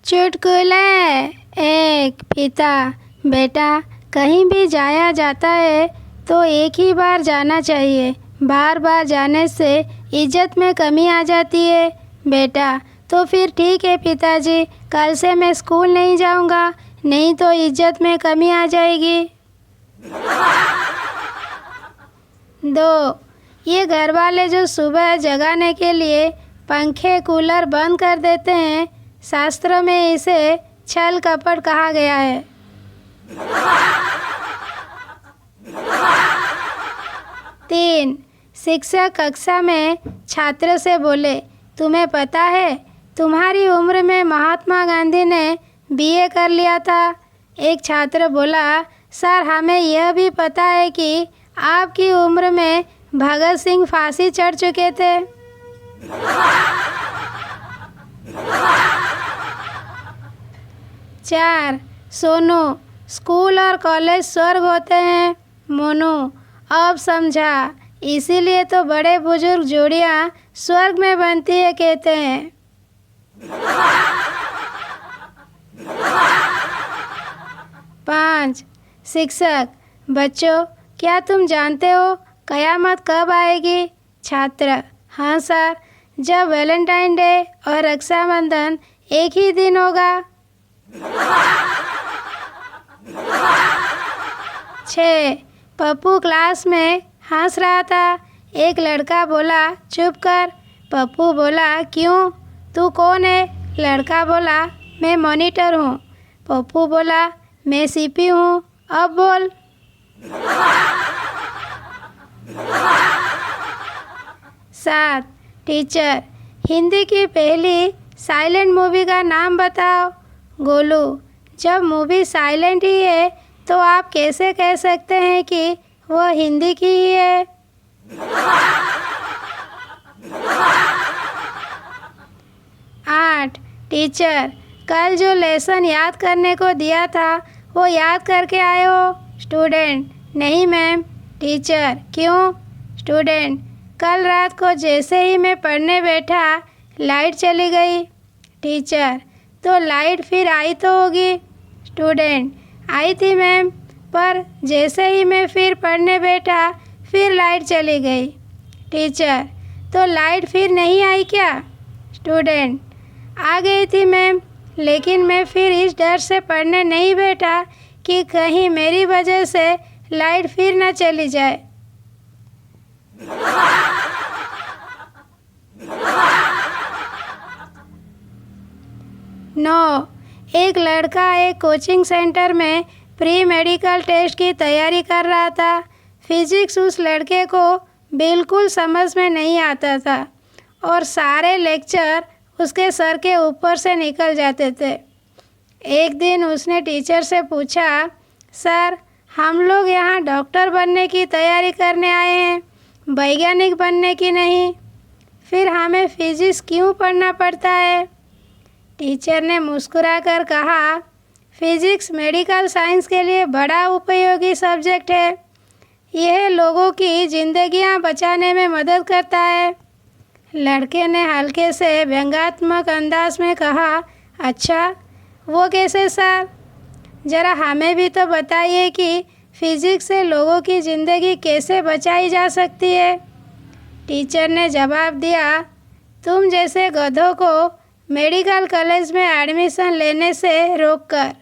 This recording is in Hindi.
चुटकुले। एक पिता, बेटा कहीं भी जाया जाता है तो एक ही बार जाना चाहिए, बार बार जाने से इज्जत में कमी आ जाती है। बेटा, तो फिर ठीक है पिताजी, कल से मैं स्कूल नहीं जाऊंगा, नहीं तो इज्जत में कमी आ जाएगी। 2. ये घर वाले जो सुबह जगाने के लिए पंखे कूलर बंद कर देते हैं, शास्त्रों में इसे छल कपट कहा गया है। 3. शिक्षक कक्षा में छात्र से बोले, तुम्हें पता है तुम्हारी उम्र में महात्मा गांधी ने बीए कर लिया था। एक छात्र बोला, सर हमें यह भी पता है कि आपकी उम्र में भगत सिंह फांसी चढ़ चुके थे। 4. सोनू, स्कूल और कॉलेज स्वर्ग होते हैं। मोनू, अब समझा, इसीलिए तो बड़े बुजुर्ग जोड़ियां स्वर्ग में बनती है कहते हैं। 5. शिक्षक, बच्चों क्या तुम जानते हो कयामत कब आएगी? छात्र, हाँ सर, जब वैलेंटाइन डे और रक्षाबंधन एक ही दिन होगा। 6. पप्पू क्लास में हंस रहा था, एक लड़का बोला, चुप कर। पप्पू बोला, क्यों, तू कौन है? लड़का बोला, मैं मॉनिटर हूँ। पप्पू बोला, मैं सीपी हूँ, अब बोल। 7. टीचर, हिंदी की पहली साइलेंट मूवी का नाम बताओ। गोलू, जब मूवी साइलेंट ही है तो आप कैसे कह सकते हैं कि वह हिंदी की ही है? 8. टीचर, कल जो लेसन याद करने को दिया था वो याद करके आए हो? स्टूडेंट, नहीं मैम। टीचर, क्यों? स्टूडेंट, कल रात को जैसे ही मैं पढ़ने बैठा लाइट चली गई। टीचर, तो लाइट फिर आई तो होगी? स्टूडेंट, आई थी मैम, पर जैसे ही मैं फिर पढ़ने बैठा फिर लाइट चली गई। टीचर, तो लाइट फिर नहीं आई क्या? स्टूडेंट, आ गई थी मैम, लेकिन मैं फिर इस डर से पढ़ने नहीं बैठा कि कहीं मेरी वजह से लाइट फिर न चली जाए। 9. एक लड़का एक कोचिंग सेंटर में प्री मेडिकल टेस्ट की तैयारी कर रहा था। फिजिक्स उस लड़के को बिल्कुल समझ में नहीं आता था और सारे लेक्चर उसके सर के ऊपर से निकल जाते थे। एक दिन उसने टीचर से पूछा, सर हम लोग यहाँ डॉक्टर बनने की तैयारी करने आए हैं, वैज्ञानिक बनने की नहीं, फिर हमें फिजिक्स क्यों पढ़ना पड़ता है? टीचर ने मुस्कुराकर कहा, फिजिक्स मेडिकल साइंस के लिए बड़ा उपयोगी सब्जेक्ट है, यह लोगों की जिंदगियां बचाने में मदद करता है। लड़के ने हल्के से व्यंग्यात्मक अंदाज में कहा, अच्छा वो कैसे सर? ज़रा हमें भी तो बताइए कि फिजिक्स से लोगों की ज़िंदगी कैसे बचाई जा सकती है? टीचर ने जवाब दिया, तुम जैसे गधों को मेडिकल कॉलेज में एडमिशन लेने से रोककर।